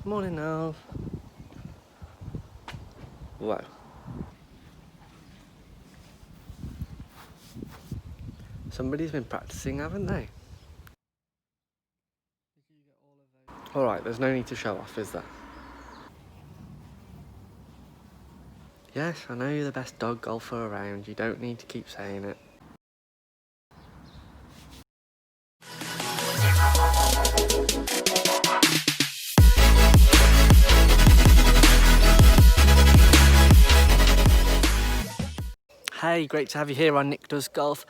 Morning, Alf. Whoa. Somebody's been practicing, haven't they? Alright, there's no need to show off, is there? Yes, I know you're the best dog golfer around. You don't need to keep saying it. Hey, great to have you here on Nick Does Golf.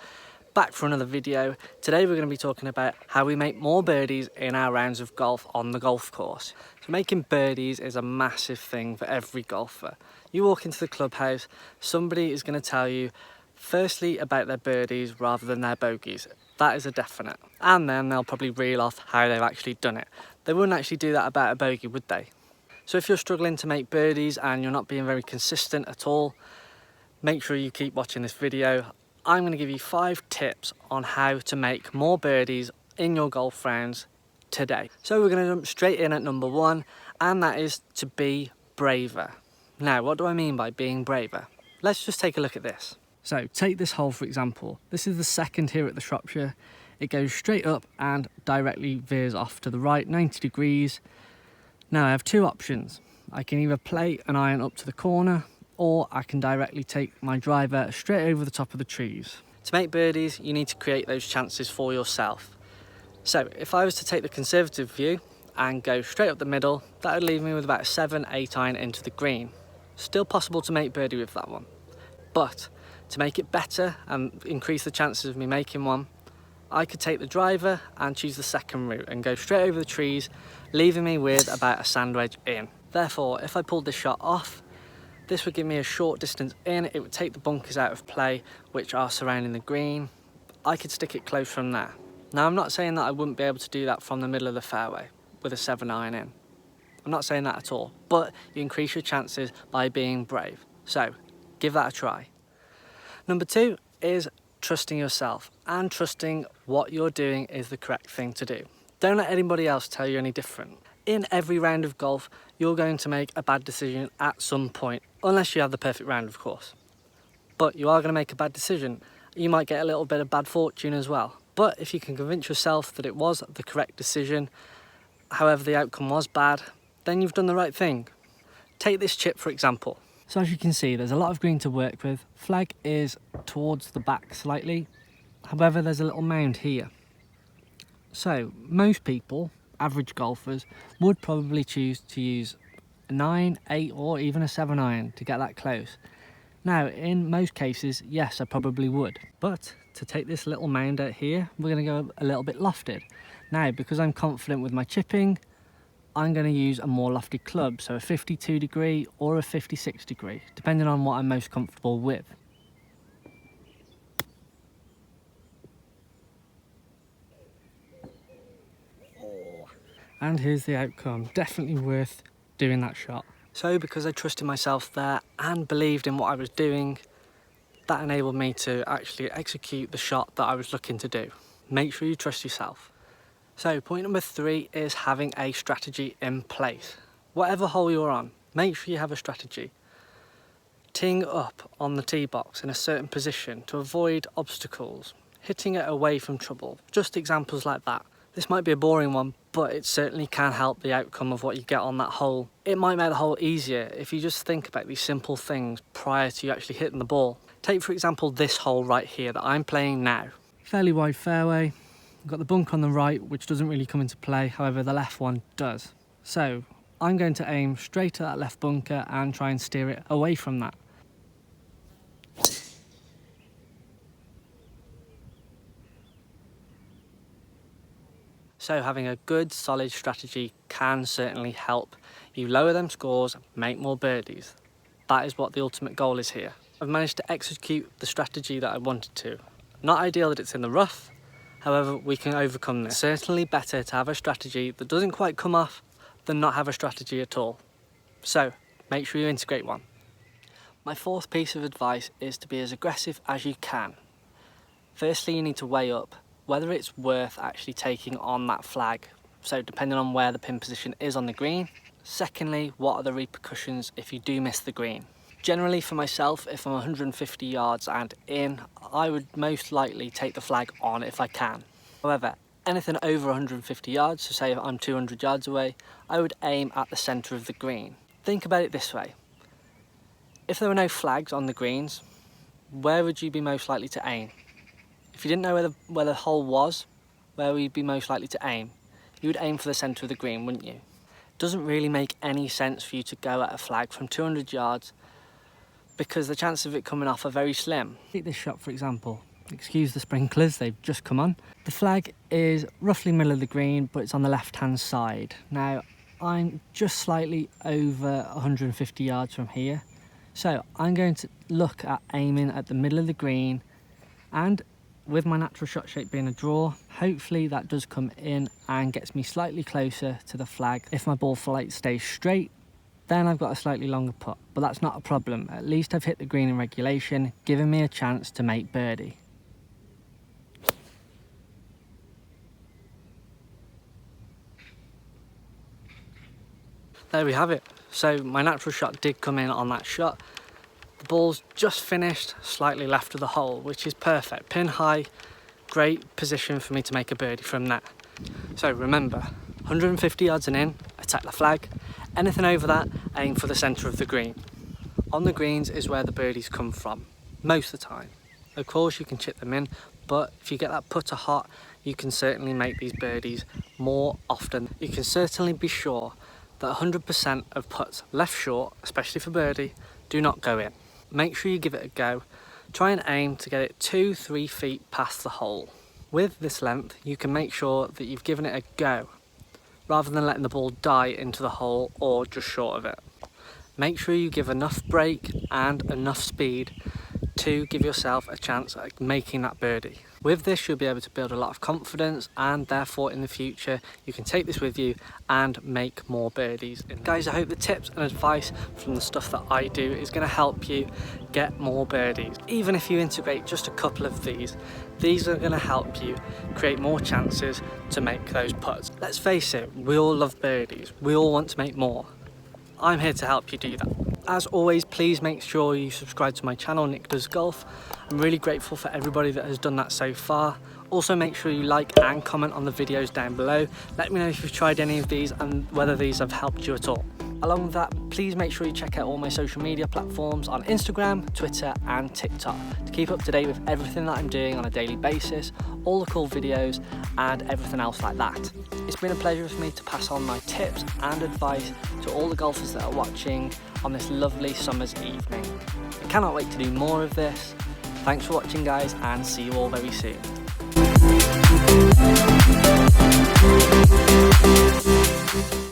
Back for another video. Today we're going to be talking about how we make more birdies in our rounds of golf on the golf course. So making birdies is a massive thing for every golfer. You walk into the clubhouse, somebody is going to tell you firstly about their birdies rather than their bogeys. That is a definite. And then they'll probably reel off how they've actually done it. They wouldn't actually do that about a bogey, would they? So if you're struggling to make birdies and you're not being very consistent at all, make sure you keep watching this video. I'm going to give you 5 tips on how to make more birdies in your golf rounds today. So we're going to jump straight in at number 1, and that is to be braver. Now, what do I mean by being braver? Let's just take a look at this. So take this hole for example. This is the second here at the Shropshire. It goes straight up and directly veers off to the right 90 degrees. Now I have 2 options. I can either play an iron up to the corner, or I can directly take my driver straight over the top of the trees. To make birdies, you need to create those chances for yourself. So if I was to take the conservative view and go straight up the middle, that would leave me with about a 7-8 iron into the green. Still possible to make birdie with that one. But to make it better and increase the chances of me making one, I could take the driver and choose the second route and go straight over the trees, leaving me with about a sand wedge in. Therefore, if I pulled this shot off, this would give me a short distance in. It would take the bunkers out of play, which are surrounding the green. I could stick it close from there. Now, I'm not saying that I wouldn't be able to do that from the middle of the fairway with a 7 iron in. I'm not saying that at all, but you increase your chances by being brave. So give that a try. Number 2 is trusting yourself and trusting what you're doing is the correct thing to do. Don't let anybody else tell you any different. In every round of golf, you're going to make a bad decision at some point, unless you have the perfect round, of course. But you are going to make a bad decision. You might get a little bit of bad fortune as well. But if you can convince yourself that it was the correct decision, however the outcome was bad, then you've done the right thing. Take this chip, for example. So as you can see, there's a lot of green to work with. Flag is towards the back slightly. However, there's a little mound here. So most people, average golfers, would probably choose to use a 9, 8 or even a 7 iron to get that close. Now in most cases, yes, I probably would, but to take this little mound out here, we're going to go a little bit lofted. Now because I'm confident with my chipping, I'm going to use a more lofty club, so a 52 degree or a 56 degree, depending on what I'm most comfortable with. And here's the outcome. Definitely worth doing that shot. So because I trusted myself there and believed in what I was doing, that enabled me to actually execute the shot that I was looking to do. Make sure you trust yourself. So point number 3 is having a strategy in place. Whatever hole you're on, make sure you have a strategy. Teeing up on the tee box in a certain position to avoid obstacles, hitting it away from trouble, just examples like that. This might be a boring one, but it certainly can help the outcome of what you get on that hole. It might make the hole easier if you just think about these simple things prior to you actually hitting the ball. Take for example this hole right here that I'm playing now. Fairly wide fairway. I've got the bunker on the right, which doesn't really come into play, however the left one does. So I'm going to aim straight at that left bunker and try and steer it away from that. So having a good solid strategy can certainly help you lower them scores, make more birdies. That is what the ultimate goal is here. I've managed to execute the strategy that I wanted to. Not ideal that it's in the rough, however we can overcome this. Certainly better to have a strategy that doesn't quite come off than not have a strategy at all. So make sure you integrate one. My 4th piece of advice is to be as aggressive as you can. Firstly, you need to weigh up whether it's worth actually taking on that flag. So depending on where the pin position is on the green. Secondly, what are the repercussions if you do miss the green? Generally for myself, if I'm 150 yards and in, I would most likely take the flag on if I can. However, anything over 150 yards, so say if I'm 200 yards away, I would aim at the centre of the green. Think about it this way. If there were no flags on the greens, where would you be most likely to aim? If you didn't know where the hole was, where would you be most likely to aim? You would aim for the centre of the green, wouldn't you? It doesn't really make any sense for you to go at a flag from 200 yards because the chances of it coming off are very slim. Take this shot for example. Excuse the sprinklers, they've just come on. The flag is roughly middle of the green, but it's on the left-hand side. Now, I'm just slightly over 150 yards from here. So I'm going to look at aiming at the middle of the green, and with my natural shot shape being a draw, hopefully that does come in and gets me slightly closer to the flag. If my ball flight stays straight, then I've got a slightly longer putt, but that's not a problem. At least I've hit the green in regulation, giving me a chance to make birdie. There we have it. So my natural shot did come in on that shot. The ball's just finished slightly left of the hole, which is perfect. Pin high, great position for me to make a birdie from that. So remember, 150 yards and in, attack the flag. Anything over that, aim for the centre of the green. On the greens is where the birdies come from, most of the time. Of course you can chip them in, but if you get that putter hot, you can certainly make these birdies more often. You can certainly be sure that 100% of putts left short, especially for birdie, do not go in. Make sure you give it a go. Try and aim to get it 2-3 feet past the hole. With this length, you can make sure that you've given it a go, rather than letting the ball die into the hole or just short of it. Make sure you give enough break and enough speed to give yourself a chance at making that birdie. With this, you'll be able to build a lot of confidence, and therefore in the future you can take this with you and make more birdies. Guys, I hope the tips and advice from the stuff that I do is going to help you get more birdies. Even if you integrate just a couple of these are going to help you create more chances to make those putts. Let's face it, we all love birdies, we all want to make more. I'm here to help you do that. As always, please make sure you subscribe to my channel, Nick Does Golf. I'm really grateful for everybody that has done that so far. Also make sure you like and comment on the videos down below. Let me know if you've tried any of these and whether these have helped you at all. Along with that, please make sure you check out all my social media platforms on Instagram, Twitter and TikTok to keep up to date with everything that I'm doing on a daily basis, all the cool videos and everything else like that. It's been a pleasure for me to pass on my tips and advice to all the golfers that are watching on this lovely summer's evening. I cannot wait to do more of this. Thanks for watching guys, and see you all very soon.